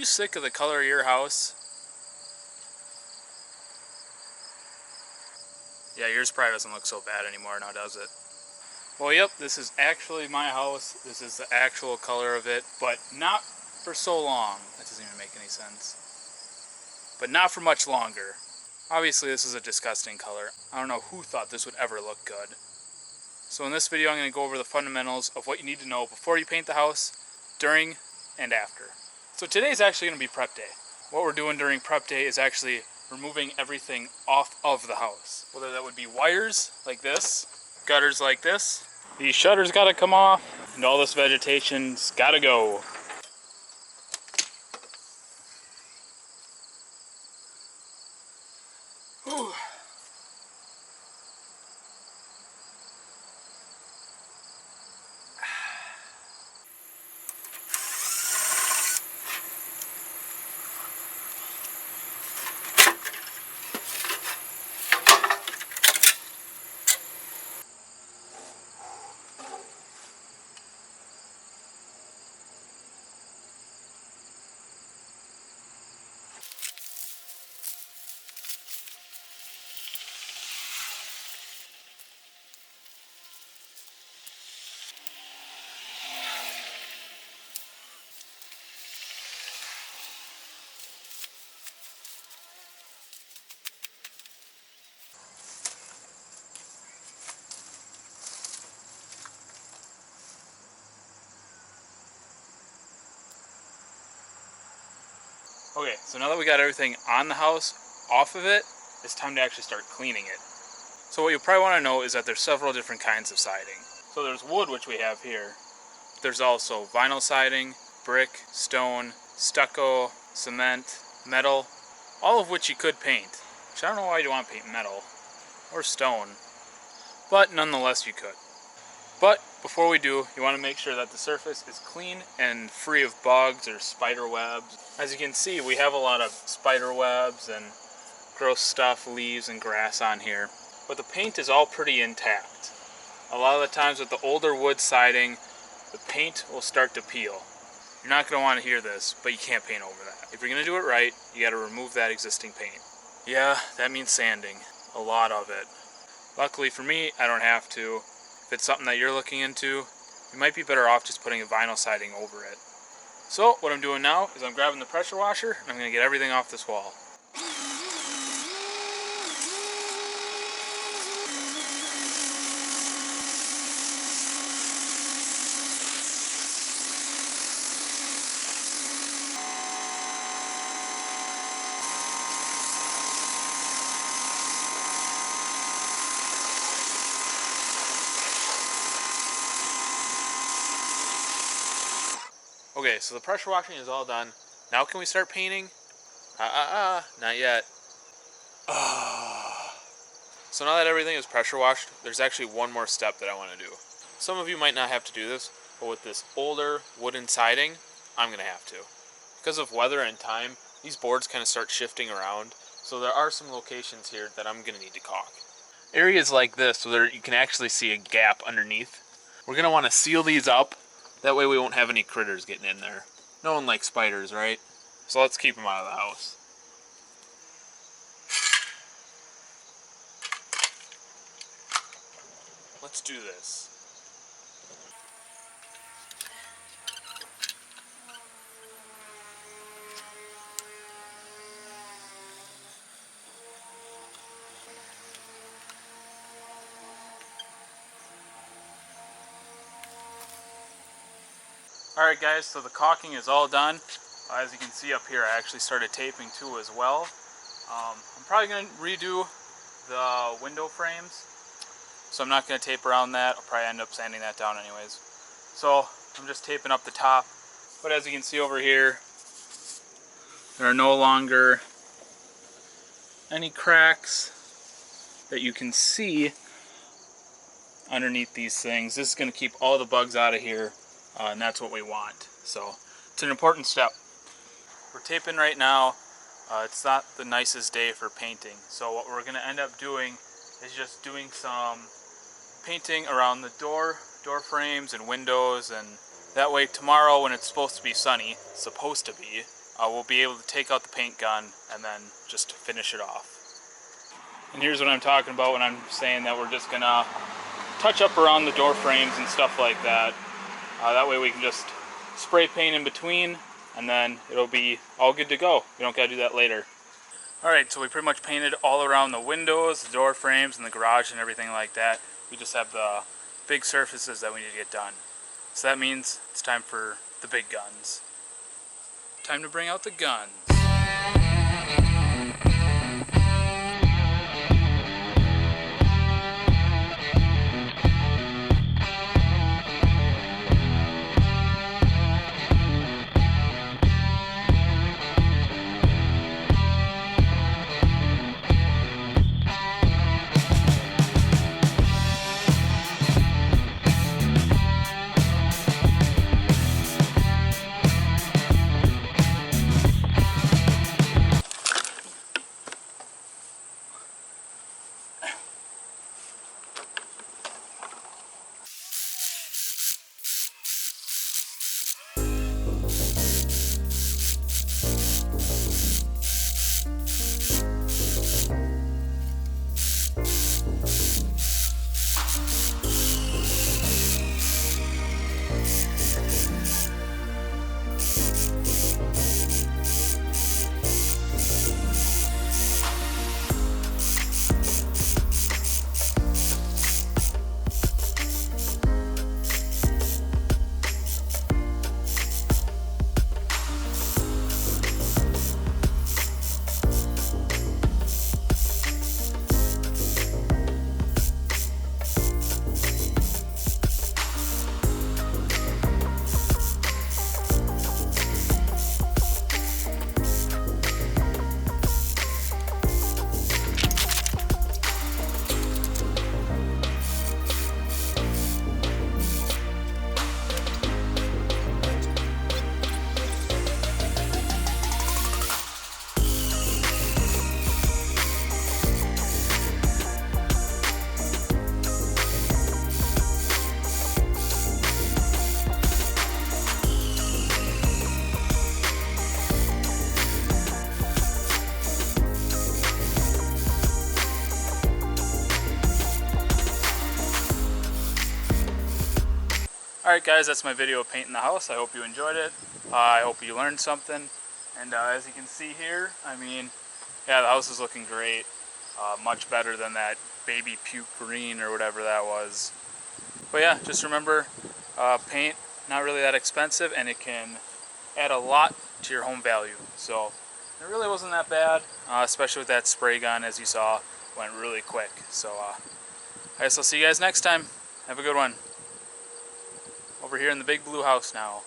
you sick of the color of your house? Yeah, yours probably doesn't look so bad anymore now, does it? Well, yep, this is actually my house. This is the actual color of it, but not for so long. That doesn't even make any sense. But not for much longer. Obviously, this is a disgusting color. I don't know who thought this would ever look good. So in this video, I'm going to go over the fundamentals of what you need to know before you paint the house, during, and after. So today's actually going to be prep day. What we're doing during prep day is actually removing everything off of the house. Whether that would be wires like this, gutters like this, these shutters got to come off, and all this vegetation's got to go. Whew. Okay, so now that we got everything on the house, off of it, it's time to actually start cleaning it. So what you probably want to know is that there's several different kinds of siding. So there's wood, which we have here. There's also vinyl siding, brick, stone, stucco, cement, metal, all of which you could paint. Which I don't know why you'd want to paint metal or stone, but nonetheless you could. But before we do, you want to make sure that the surface is clean and free of bugs or spider webs. As you can see, we have a lot of spider webs and gross stuff, leaves and grass on here. But the paint is all pretty intact. A lot of the times with the older wood siding, the paint will start to peel. You're not going to want to hear this, but you can't paint over that. If you're going to do it right, you got to remove that existing paint. Yeah, that means sanding. A lot of it. Luckily for me, I don't have to. If it's something that you're looking into, you might be better off just putting a vinyl siding over it. So what I'm doing now is I'm grabbing the pressure washer and I'm going to get everything off this wall. Okay, so the pressure washing is all done. Now can we start painting? Not yet. So now that everything is pressure washed, there's actually one more step that I want to do. Some of you might not have to do this, but with this older wooden siding, I'm going to have to. Because of weather and time, these boards kind of start shifting around, so there are some locations here that I'm going to need to caulk. Areas like this, so you can actually see a gap underneath. We're going to want to seal these up. That way we won't have any critters getting in there. No one likes spiders, right? So let's keep them out of the house. Let's do this. Alright guys, so the caulking is all done. As you can see up here, I actually started taping too as well. I'm probably going to redo the window frames, so I'm not going to tape around that. I'll probably end up sanding that down anyways. So I'm just taping up the top. But as you can see over here, there are no longer any cracks that you can see underneath these things. This is going to keep all the bugs out of here. And that's what we want. So it's an important step. We're taping right now. It's not the nicest day for painting. So what we're going to end up doing is just doing some painting around the door frames and windows, and that way tomorrow when it's supposed to be sunny, we'll be able to take out the paint gun and then just finish it off. And here's what I'm talking about when I'm saying that we're just gonna touch up around the door frames and stuff like that. That way we can just spray paint in between and then it'll be all good to go. We don't gotta do that later. Alright, so we pretty much painted all around the windows, the door frames, and the garage and everything like that. We just have the big surfaces that we need to get done. So that means it's time for the big guns. Time to bring out the guns. Alright guys, that's my video of painting the house. I hope you enjoyed it. I hope you learned something. And as you can see here, I mean, yeah, the house is looking great. Much better than that baby puke green or whatever that was. But yeah, just remember, paint, not really that expensive, and it can add a lot to your home value. So it really wasn't that bad, especially with that spray gun, as you saw, went really quick. So I guess I'll see you guys next time. Have a good one. Over here in the big blue house now.